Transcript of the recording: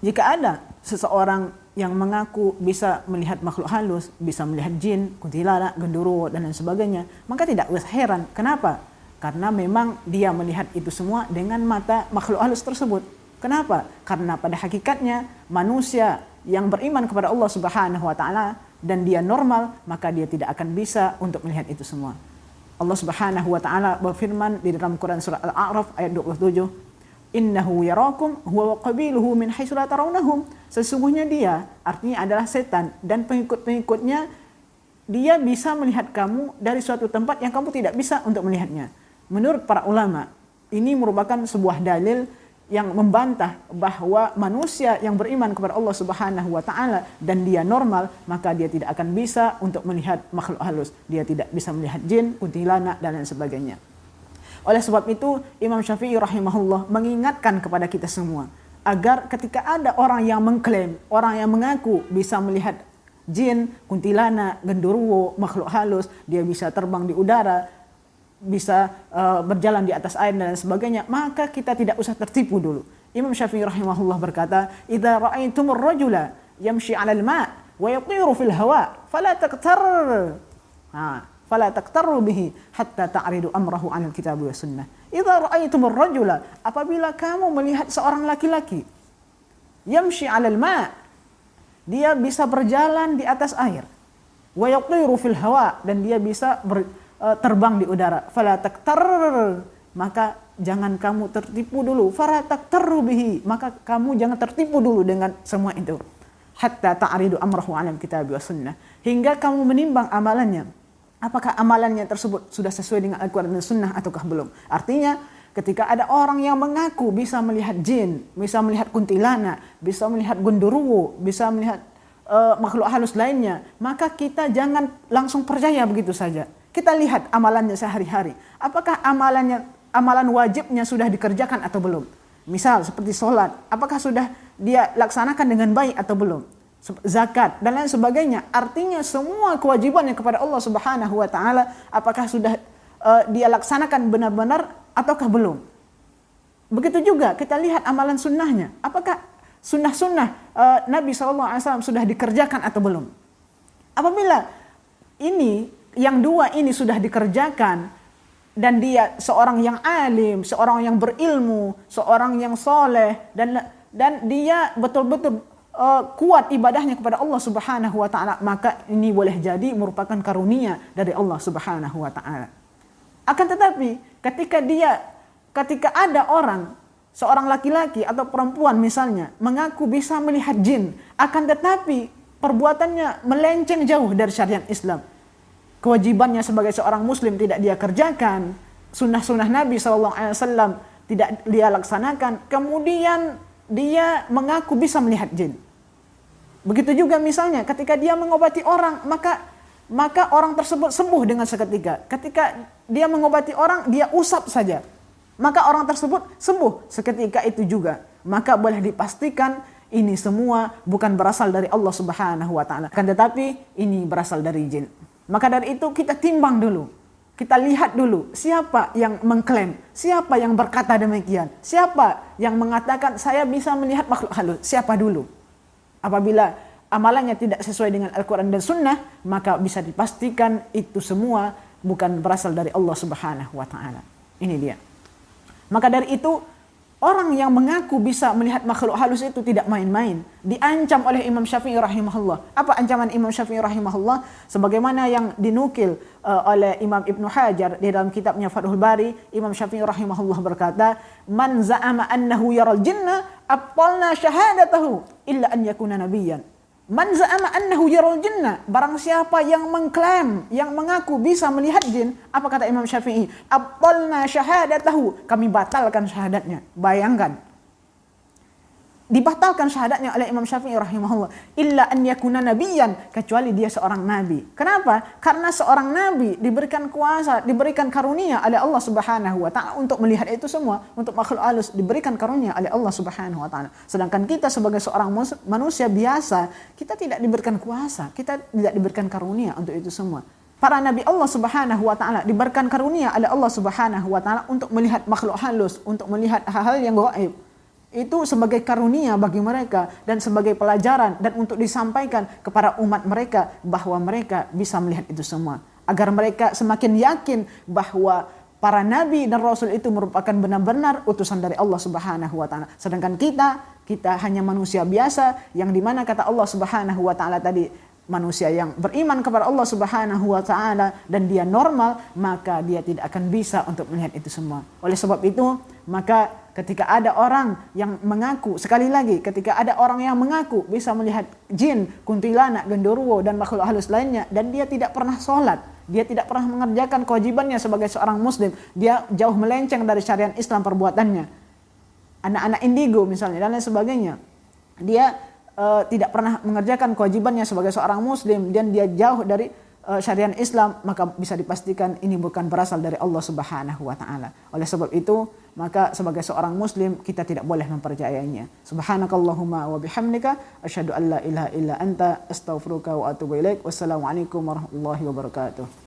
Jika ada seseorang yang mengaku bisa melihat makhluk halus, bisa melihat jin, kuntilanak, genderuwo, dan lain sebagainya, maka tidak usah heran. Kenapa? Karena memang dia melihat itu semua dengan mata makhluk halus tersebut. Kenapa? Karena pada hakikatnya manusia yang beriman kepada Allah Subhanahu wa taala dan dia normal, maka dia tidak akan bisa untuk melihat itu semua. Allah Subhanahu wa taala berfirman di dalam Quran surah Al-A'raf ayat 27, "Innahu yarakum huwa wa qabiluhu min haitsu la tarawnahum." Sesungguhnya dia, artinya adalah setan dan pengikut-pengikutnya, dia bisa melihat kamu dari suatu tempat yang kamu tidak bisa untuk melihatnya. Menurut para ulama, ini merupakan sebuah dalil yang membantah bahwa manusia yang beriman kepada Allah Subhanahu wa taala dan dia normal, maka dia tidak akan bisa untuk melihat makhluk halus. Dia tidak bisa melihat jin, kuntilanak, dan lain sebagainya. Oleh sebab itu, Imam Syafi'i rahimahullah mengingatkan kepada kita semua agar ketika ada orang yang mengklaim, orang yang mengaku bisa melihat jin, kuntilanak, genderuwo, makhluk halus, dia bisa terbang di udara, bisa berjalan di atas air dan lain sebagainya, maka kita tidak usah tertipu dulu. Imam Syafi'i rahimahullah berkata, "Idza ra'aitumur rajula yamshi 'alal ma' wa yatiru fil hawa, fala taqtarru bihi hatta ta'ridu amrahu 'anil kitab wa sunnah." Idza ra'aitumur rajula, apabila kamu melihat seorang laki-laki yamshi 'alal ma', dia bisa berjalan di atas air, wa yatiru fil hawa, dan dia bisa terbang di udara, fala taqtar, maka jangan kamu tertipu dulu, fala taqtarru bihi, maka kamu jangan tertipu dulu dengan semua itu, hatta ta'ridu amrahu 'alal kitab wa sunnah, hingga kamu menimbang amalannya, apakah amalannya tersebut sudah sesuai dengan Al-Quran dan Sunnah ataukah belum. Artinya ketika ada orang yang mengaku bisa melihat jin, bisa melihat kuntilanak, bisa melihat genderuwo, bisa melihat makhluk halus lainnya, maka kita jangan langsung percaya begitu saja. Kita lihat amalannya sehari-hari. Apakah amalan wajibnya sudah dikerjakan atau belum? Misal seperti sholat, apakah sudah dia laksanakan dengan baik atau belum? Zakat dan lain sebagainya. Artinya semua kewajibannya kepada Allah Subhanahu wa taala, apakah sudah dia laksanakan benar-benar ataukah belum? Begitu juga kita lihat amalan sunnahnya. Apakah sunnah-sunnah Nabi SAW sudah dikerjakan atau belum? Apabila ini yang dua ini sudah dikerjakan dan dia seorang yang alim, seorang yang berilmu, seorang yang soleh, dan dia betul-betul kuat ibadahnya kepada Allah Subhanahu wa taala, maka ini boleh jadi merupakan karunia dari Allah Subhanahu wa taala. Akan tetapi ketika ada orang, seorang laki-laki atau perempuan misalnya mengaku bisa melihat jin, akan tetapi perbuatannya melenceng jauh dari syariat Islam, kewajibannya sebagai seorang muslim tidak dia kerjakan, sunnah-sunnah Nabi SAW tidak dia laksanakan, kemudian dia mengaku bisa melihat jin. Begitu juga misalnya ketika dia mengobati orang, maka orang tersebut sembuh dengan seketika. Ketika dia mengobati orang, dia usap saja, maka orang tersebut sembuh seketika itu juga. Maka boleh dipastikan ini semua bukan berasal dari Allah Subhanahu wa taala, akan tetapi ini berasal dari jin. Maka dari itu kita timbang dulu, kita lihat dulu siapa yang mengklaim, siapa yang berkata demikian, siapa yang mengatakan saya bisa melihat makhluk halus, siapa dulu. Apabila amalannya tidak sesuai dengan Al-Quran dan Sunnah, maka bisa dipastikan itu semua bukan berasal dari Allah Subhanahu wa taala. Ini dia. Maka dari itu orang yang mengaku bisa melihat makhluk halus itu tidak main-main. Diancam oleh Imam Syafi'i rahimahullah. Apa ancaman Imam Syafi'i rahimahullah? Sebagaimana yang dinukil oleh Imam Ibnu Hajar di dalam kitabnya Fathul Bari, Imam Syafi'i rahimahullah berkata, "Man za'ama annahu yaral jinna, abtalna syahadatahu illa an yakuna nabiyyan." Man za'ama annahu yaral jinna, barang siapa yang mengklaim, yang mengaku bisa melihat jin, apa kata Imam Syafi'i? Abtalna syahadatahu, kami batalkan syahadatnya. Bayangkan, dibatalkan syahadatnya oleh Imam Syafi'i rahimahullah, illa an yakuna nabiyyan, kecuali dia seorang nabi. Kenapa? Karena seorang nabi diberikan kuasa, diberikan karunia oleh Allah Subhanahu wa taala untuk melihat itu semua, untuk makhluk halus diberikan karunia oleh Allah Subhanahu wa taala. Sedangkan kita sebagai seorang manusia biasa, kita tidak diberikan kuasa, kita tidak diberikan karunia untuk itu semua. Para nabi Allah Subhanahu wa taala diberikan karunia oleh Allah Subhanahu wa taala untuk melihat makhluk halus, untuk melihat hal-hal yang gaib. itu sebagai karunia bagi mereka dan sebagai pelajaran dan untuk disampaikan kepada umat mereka bahwa mereka bisa melihat itu semua. Agar mereka semakin yakin bahwa para nabi dan rasul itu merupakan benar-benar utusan dari Allah Subhanahu wa taala. Sedangkan kita hanya manusia biasa yang dimana kata Allah Subhanahu wa taala tadi, manusia yang beriman kepada Allah Subhanahu wa taala dan dia normal, maka dia tidak akan bisa untuk melihat itu semua. Oleh sebab itu, maka ketika ada orang yang mengaku, sekali lagi, ketika ada orang yang mengaku bisa melihat jin, kuntilanak, genderuwo dan makhluk halus lainnya dan dia tidak pernah sholat, dia tidak pernah mengerjakan kewajibannya sebagai seorang muslim, dia jauh melenceng dari syariat Islam perbuatannya. Anak-anak indigo misalnya dan lain sebagainya. Dia tidak pernah mengerjakan kewajibannya sebagai seorang muslim dan dia jauh dari syariat Islam, maka bisa dipastikan ini bukan berasal dari Allah Subhanahu wa taala. Oleh sebab itu, maka sebagai seorang muslim kita tidak boleh mempercayainya. Subhanakallahumma wa bihamdika asyhadu an la ilaha illa anta astaghfiruka wa atubu ilaik. Wassalamualaikum warahmatullahi wabarakatuh.